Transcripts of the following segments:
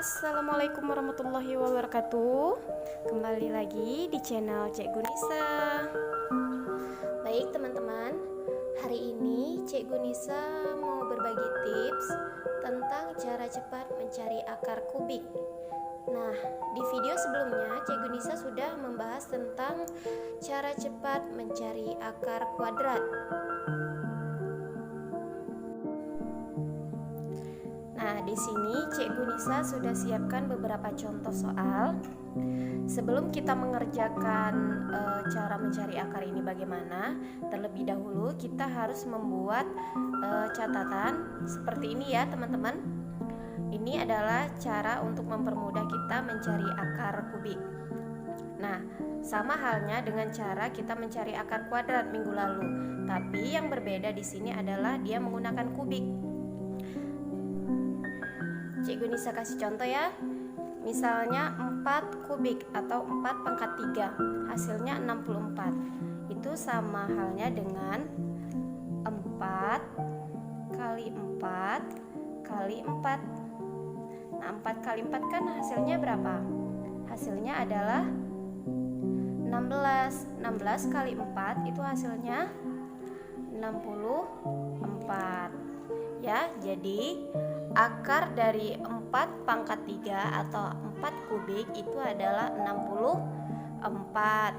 Assalamualaikum warahmatullahi wabarakatuh. Kembali lagi di channel Cikgu Nisa. Baik teman-teman, hari ini Cikgu Nisa mau berbagi tips tentang cara cepat mencari akar kubik. Nah, di video sebelumnya Cikgu Nisa sudah membahas tentang cara cepat mencari akar kuadrat. Nah, di sini Cikgu Nisa sudah siapkan beberapa contoh soal. Sebelum kita mengerjakan cara mencari akar ini bagaimana, terlebih dahulu kita harus membuat catatan seperti ini ya teman-teman. Ini adalah cara untuk mempermudah kita mencari akar kubik. Nah, sama halnya dengan cara kita mencari akar kuadrat minggu lalu, tapi yang berbeda di sini adalah dia menggunakan kubik. Cikgu Nisa kasih contoh ya. Misalnya 4 kubik atau 4 pangkat 3, hasilnya 64. Itu sama halnya dengan 4 kali 4 kali 4. Nah, 4 kali 4 kan hasilnya berapa? Hasilnya adalah 16. 16 kali 4 itu hasilnya 64. Ya, jadi akar dari 4 pangkat 3 atau 4 kubik itu adalah 64.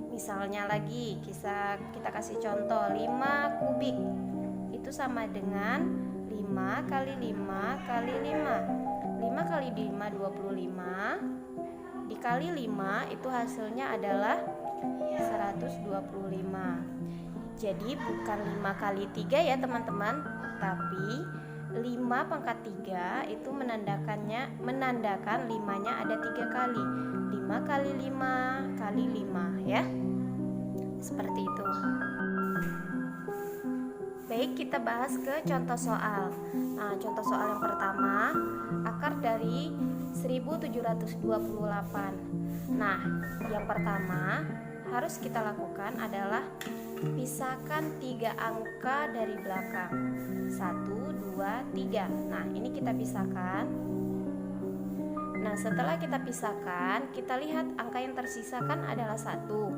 Misalnya lagi kita kasih contoh 5 kubik. Itu sama dengan 5 kali 5 kali 5. 5 kali 5 25. Dikali 5 itu hasilnya adalah 125. Jadi bukan 5 kali 3 ya teman-teman, tapi 5 pangkat 3 itu menandakan 5-nya ada 3 kali. 5 kali 5 kali 5 ya. Seperti itu. Baik, kita bahas ke contoh soal. Nah, contoh soal yang pertama, akar dari 1728. Nah, yang pertama harus kita lakukan adalah pisahkan 3 angka dari belakang. 1, 2, 3. Nah, ini kita pisahkan. Nah, setelah kita pisahkan, kita lihat angka yang tersisakan adalah 1.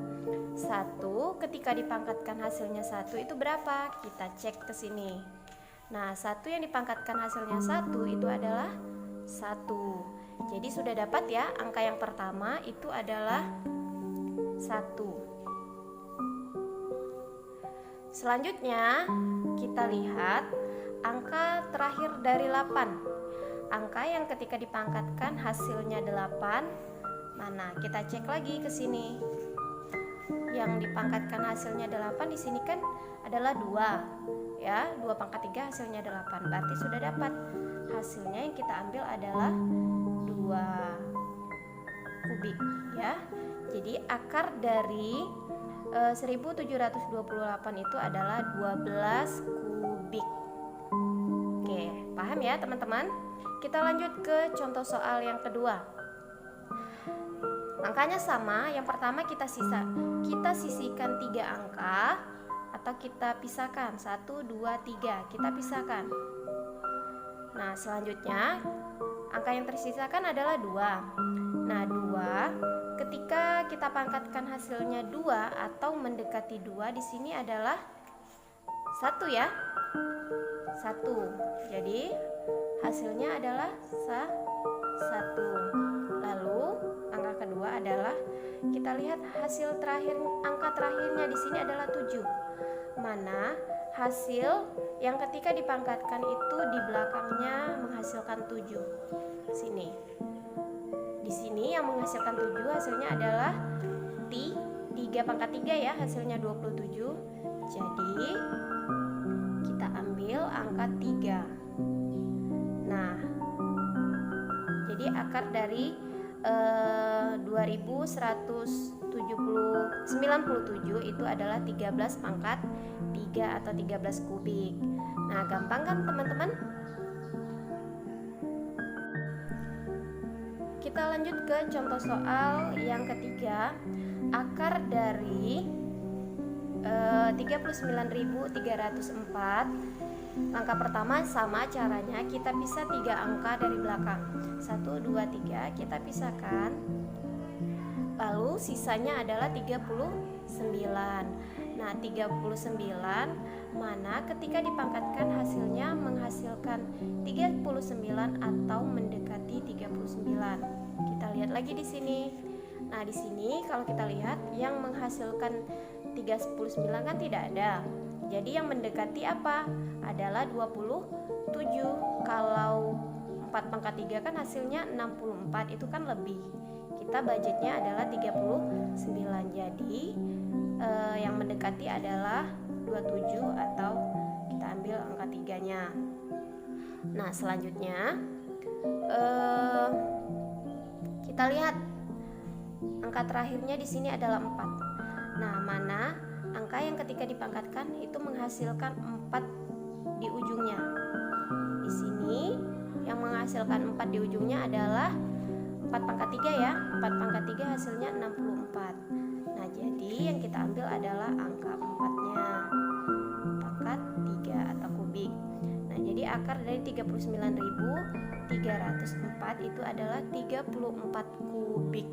1 ketika dipangkatkan hasilnya 1 itu berapa? Kita cek ke sini. Nah, 1 yang dipangkatkan hasilnya 1 itu adalah 1. Jadi sudah dapat ya, angka yang pertama itu adalah 1. Selanjutnya kita lihat angka terakhir dari 8. Angka yang ketika dipangkatkan hasilnya 8. Mana? Kita cek lagi ke sini. Yang dipangkatkan hasilnya 8 di sini kan adalah 2. Ya, 2 pangkat 3 hasilnya 8. Berarti sudah dapat. Hasilnya yang kita ambil adalah 2 kubik ya. Jadi akar dari 1728 itu adalah 12 kubik. Oke, paham ya teman-teman? Kita lanjut ke contoh soal yang kedua. Angkanya sama, yang pertama kita sisihkan 3 angka atau kita pisahkan 1, 2, 3. Kita pisahkan. Nah, selanjutnya angka yang tersisakan adalah 2. Nah, 2 ketika kita pangkatkan hasilnya 2 atau mendekati 2 di sini adalah 1 ya. 1. Jadi hasilnya adalah 1. Lalu angka kedua adalah kita lihat hasil terakhir, angka terakhirnya di sini adalah 7. Mana hasil yang ketika dipangkatkan itu di belakangnya menghasilkan 7. Sini. Di sini yang menghasilkan 7 hasilnya adalah 3 pangkat 3 ya, hasilnya 27. Jadi kita ambil angka 3. Nah, jadi akar dari 2197 itu adalah 13 pangkat 3 atau 13 kubik. Nah, gampang kan teman-teman? Kita lanjut ke contoh soal yang ketiga. Akar dari 39.304 Langkah pertama sama caranya, kita pisah 3 angka dari belakang. 1, 2, 3 kita pisahkan. Lalu sisanya adalah 39. Nah, 39 mana ketika dipangkatkan hasilnya menghasilkan 39 atau mendekati 39. Kita lihat lagi di sini. Nah, di sini kalau kita lihat yang menghasilkan 39 kan tidak ada. Jadi yang mendekati apa? Adalah 27. Kalau 4 pangkat 3 kan hasilnya 64, itu kan lebih. Kita budgetnya adalah 39. Jadi yang mendekati adalah 27 atau kita ambil angka 3-nya. Nah, selanjutnya kita lihat angka terakhirnya di sini adalah 4. Nah, mana angka yang ketika dipangkatkan itu menghasilkan 4 di ujungnya. Di sini yang menghasilkan 4 di ujungnya adalah 4 pangkat 3 ya. 4 pangkat 3 hasilnya 64. Nah, jadi yang kita ambil adalah angka 4-nya. Pangkat 3 atau kubik. Nah, jadi akar dari 39.304 itu adalah 34 kubik.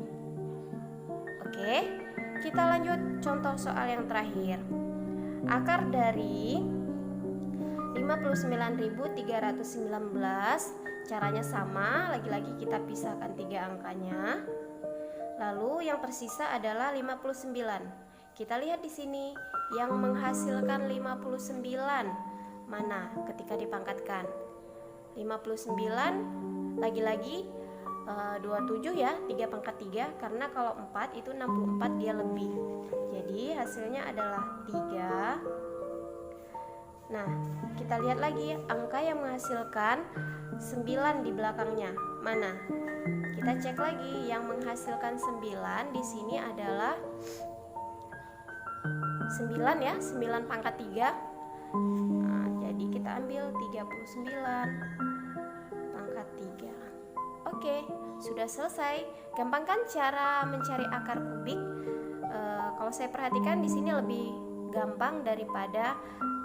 Oke, kita lanjut contoh soal yang terakhir. Akar dari 59.319, caranya sama, lagi-lagi kita pisahkan 3 angkanya. Lalu yang tersisa adalah 59. Kita lihat di sini yang menghasilkan 59 mana ketika dipangkatkan. 59 lagi-lagi 27 ya, 3 pangkat 3, karena kalau 4 itu 64 dia lebih. Jadi hasilnya adalah 3. Nah, kita lihat lagi angka yang menghasilkan 9 di belakangnya. Mana? Kita cek lagi yang menghasilkan 9 di sini adalah 9 ya, 9 pangkat 3. Nah, jadi kita ambil 39 pangkat 3. Oke, sudah selesai. Gampang kan cara mencari akar kubik? Kalau saya perhatikan di sini lebih gampang daripada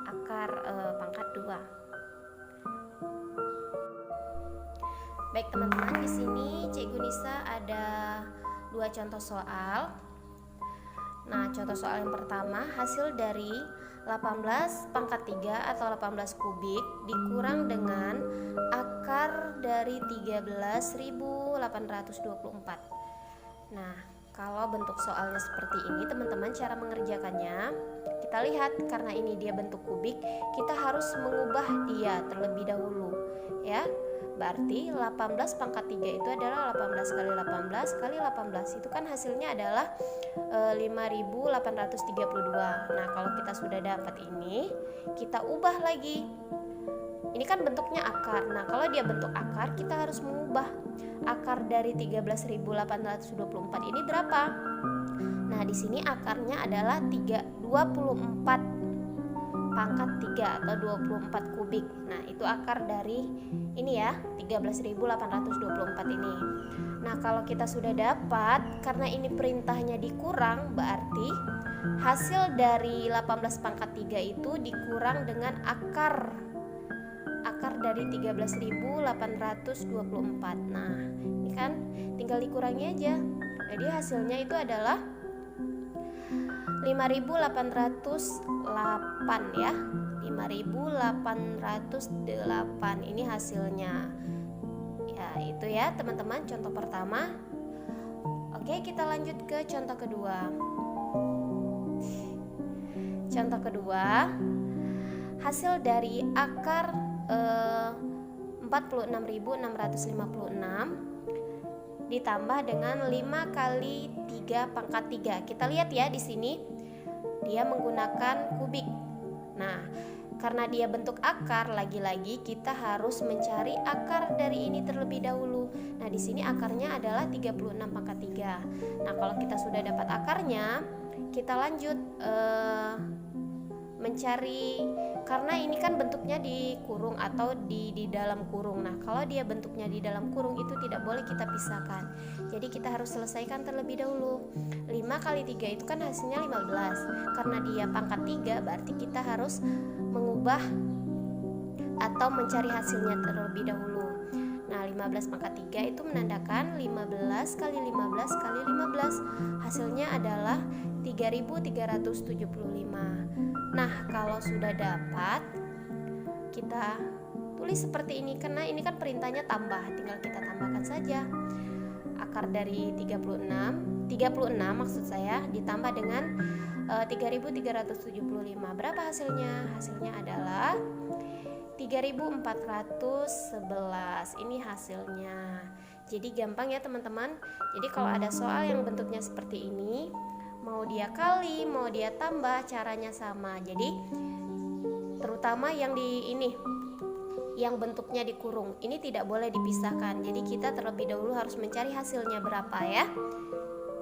akar pangkat 2. Baik teman-teman, di sini Cikgu Nisa ada 2 contoh soal. Nah, contoh soal yang pertama, hasil dari 18 pangkat 3 atau 18 kubik dikurang dengan akar dari 13.824. Nah, kalau bentuk soalnya seperti ini teman-teman, cara mengerjakannya kita lihat, karena ini dia bentuk kubik, kita harus mengubah dia terlebih dahulu ya. Berarti 18 pangkat 3 itu adalah 18 kali 18 kali 18. Itu kan hasilnya adalah 5.832. Nah, kalau kita sudah dapat ini, kita ubah lagi. Ini kan bentuknya akar. Nah, kalau dia bentuk akar, kita harus mengubah. Akar dari 13.824 ini berapa? Nah, di sini akarnya adalah 24 pangkat 3 atau 24 kubik. Nah, itu akar dari ini ya, 13.824 ini. Nah, kalau kita sudah dapat, karena ini perintahnya dikurang, berarti hasil dari 18 pangkat 3 itu dikurang dengan akar dari 13.824. Nah, ini kan tinggal dikurangi aja. Jadi hasilnya itu adalah 5.808 ya. 5.808 ini hasilnya. Ya, itu ya teman-teman contoh pertama. Oke, kita lanjut ke contoh kedua. Contoh kedua, hasil dari akar 46.656 ditambah dengan 5 kali 3 pangkat 3. Kita lihat ya di sini dia menggunakan kubik. Nah, karena dia bentuk akar, lagi-lagi kita harus mencari akar dari ini terlebih dahulu. Nah, di sini akarnya adalah 36 pangkat 3. Nah, kalau kita sudah dapat akarnya, kita lanjut mencari, karena ini kan bentuknya di kurung atau di dalam kurung. Nah, kalau dia bentuknya di dalam kurung itu tidak boleh kita pisahkan. Jadi kita harus selesaikan terlebih dahulu. 5 kali 3 itu kan hasilnya 15. Karena dia pangkat 3, berarti kita harus mengubah atau mencari hasilnya terlebih dahulu. Nah, 15 pangkat 3 itu menandakan 15 kali 15 kali 15. Hasilnya adalah 3375. Nah, kalau sudah dapat, kita tulis seperti ini, karena ini kan perintahnya tambah, tinggal kita tambahkan saja. Akar dari 36 maksud saya, ditambah dengan 3375. Berapa hasilnya? Hasilnya adalah 3411. Ini hasilnya. Jadi gampang ya teman-teman. Jadi kalau ada soal yang bentuknya seperti ini, mau dia kali, mau dia tambah, caranya sama. Jadi terutama yang di ini, yang bentuknya dikurung, ini tidak boleh dipisahkan. Jadi kita terlebih dahulu harus mencari hasilnya berapa ya.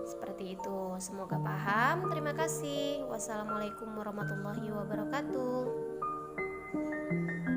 Seperti itu. Semoga paham. Terima kasih. Wassalamualaikum warahmatullahi wabarakatuh.